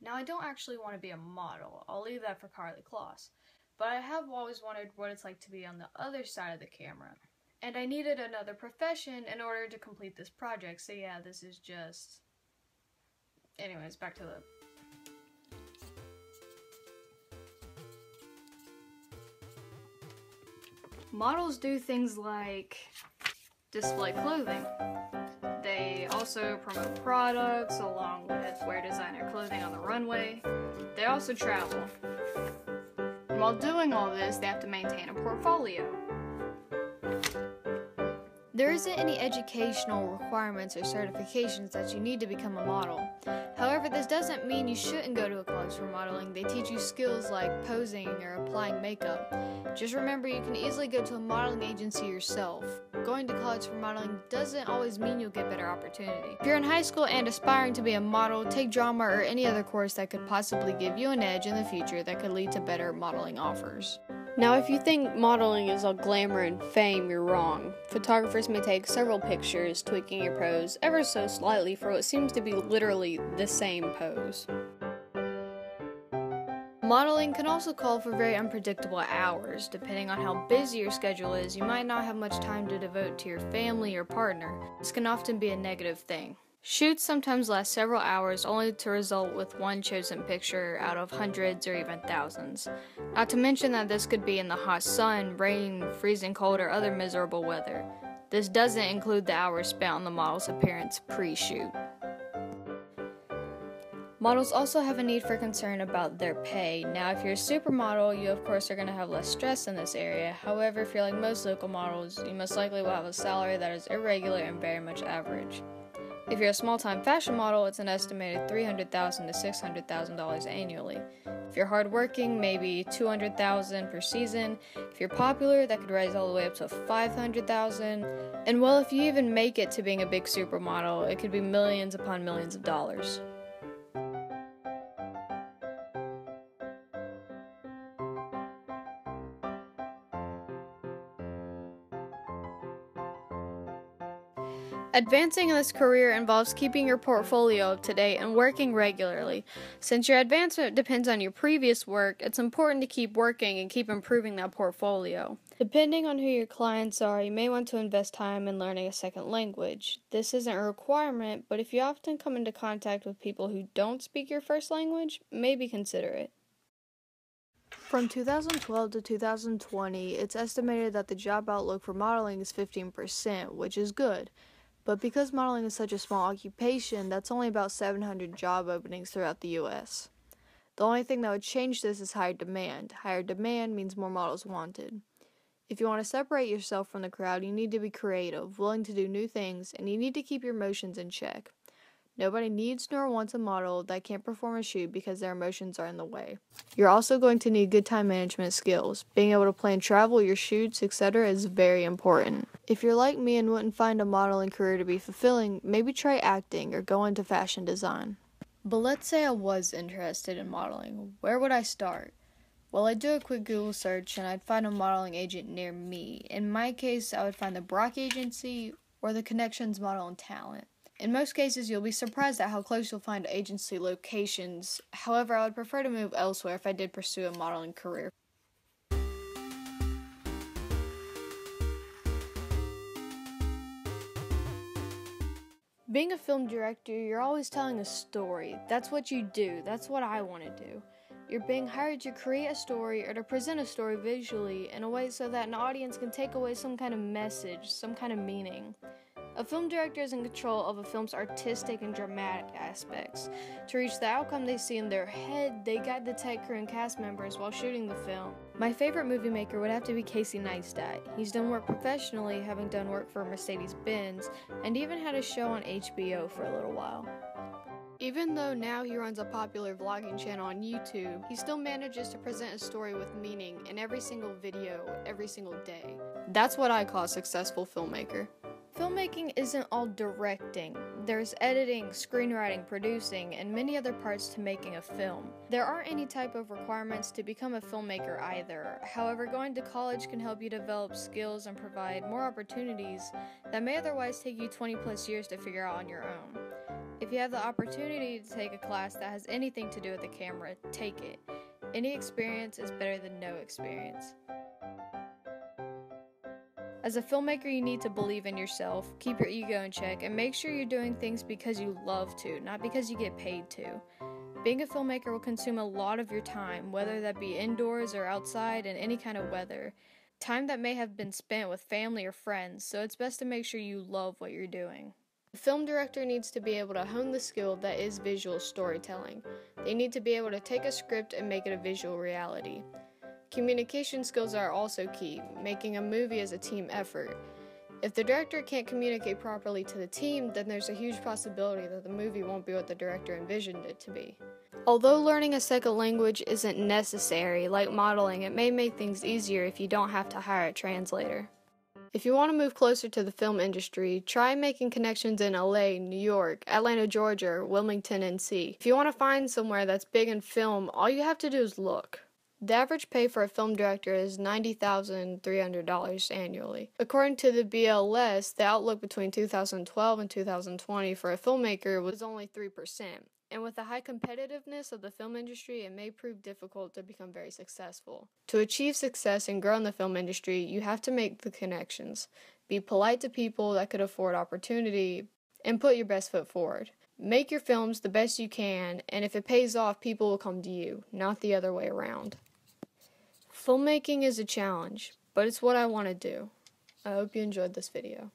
Now, I don't actually want to be a model. I'll leave that for Karlie Kloss. But I have always wondered what it's like to be on the other side of the camera. And I needed another profession in order to complete this project. So yeah, this is just... Anyways, back to the... Models do things like display clothing. They also promote products along with wear designer clothing on the runway. They also travel. And while doing all this, they have to maintain a portfolio. There isn't any educational requirements or certifications that you need to become a model. However, this doesn't mean you shouldn't go to a college for modeling. They teach you skills like posing or applying makeup. Just remember, you can easily go to a modeling agency yourself. Going to college for modeling doesn't always mean you'll get better opportunity. If you're in high school and aspiring to be a model, take drama or any other course that could possibly give you an edge in the future that could lead to better modeling offers. Now, if you think modeling is all glamour and fame, you're wrong. Photographers may take several pictures, tweaking your pose ever so slightly for what seems to be literally the same pose. Modeling can also call for very unpredictable hours. Depending on how busy your schedule is, you might not have much time to devote to your family or partner. This can often be a negative thing. Shoots sometimes last several hours only to result with one chosen picture out of hundreds or even thousands. Not to mention that this could be in the hot sun, rain, freezing cold, or other miserable weather. This doesn't include the hours spent on the model's appearance pre-shoot. Models also have a need for concern about their pay. Now, if you're a supermodel, you of course are going to have less stress in this area. However, if you're like most local models, you most likely will have a salary that is irregular and very much average. If you're a small-time fashion model, it's an estimated $300,000 to $600,000 annually. If you're hardworking, maybe $200,000 per season. If you're popular, that could rise all the way up to $500,000. And well, if you even make it to being a big supermodel, it could be millions upon millions of dollars. Advancing in this career involves keeping your portfolio up to date and working regularly. Since your advancement depends on your previous work, it's important to keep working and keep improving that portfolio. Depending on who your clients are, you may want to invest time in learning a second language. This isn't a requirement, but if you often come into contact with people who don't speak your first language, maybe consider it. From 2012 to 2020, it's estimated that the job outlook for modeling is 15%, which is good. But because modeling is such a small occupation, that's only about 700 job openings throughout the U.S. The only thing that would change this is higher demand. Higher demand means more models wanted. If you want to separate yourself from the crowd, you need to be creative, willing to do new things, and you need to keep your emotions in check. Nobody needs nor wants a model that can't perform a shoot because their emotions are in the way. You're also going to need good time management skills. Being able to plan travel, your shoots, etc. is very important. If you're like me and wouldn't find a modeling career to be fulfilling, maybe try acting or go into fashion design. But let's say I was interested in modeling. Where would I start? Well, I'd do a quick Google search and I'd find a modeling agent near me. In my case, I would find the Brock Agency or the Connections Model and Talent. In most cases, you'll be surprised at how close you'll find agency locations. However, I would prefer to move elsewhere if I did pursue a modeling career. Being a film director, you're always telling a story. That's what you do. That's what I want to do. You're being hired to create a story or to present a story visually in a way so that an audience can take away some kind of message, some kind of meaning. A film director is in control of a film's artistic and dramatic aspects. To reach the outcome they see in their head, they guide the tech crew and cast members while shooting the film. My favorite movie maker would have to be Casey Neistat. He's done work professionally, having done work for Mercedes-Benz, and even had a show on HBO for a little while. Even though now he runs a popular vlogging channel on YouTube, he still manages to present a story with meaning in every single video, every single day. That's what I call a successful filmmaker. Filmmaking isn't all directing. There's editing, screenwriting, producing, and many other parts to making a film. There aren't any type of requirements to become a filmmaker either. However, going to college can help you develop skills and provide more opportunities that may otherwise take you 20 plus years to figure out on your own. If you have the opportunity to take a class that has anything to do with the camera, take it. Any experience is better than no experience. As a filmmaker, you need to believe in yourself, keep your ego in check, and make sure you're doing things because you love to, not because you get paid to. Being a filmmaker will consume a lot of your time, whether that be indoors or outside in any kind of weather. Time that may have been spent with family or friends, so it's best to make sure you love what you're doing. The film director needs to be able to hone the skill that is visual storytelling. They need to be able to take a script and make it a visual reality. Communication skills are also key. Making a movie is a team effort. If the director can't communicate properly to the team, then there's a huge possibility that the movie won't be what the director envisioned it to be. Although learning a second language isn't necessary, like modeling, it may make things easier if you don't have to hire a translator. If you want to move closer to the film industry, try making connections in LA, New York, Atlanta, Georgia, or Wilmington, NC. If you want to find somewhere that's big in film, all you have to do is look. The average pay for a film director is $90,300 annually. According to the BLS, the outlook between 2012 and 2020 for a filmmaker was only 3%. And with the high competitiveness of the film industry, it may prove difficult to become very successful. To achieve success and grow in the film industry, you have to make the connections, be polite to people that could afford opportunity, and put your best foot forward. Make your films the best you can, and if it pays off, people will come to you, not the other way around. Filmmaking is a challenge, but it's what I want to do. I hope you enjoyed this video.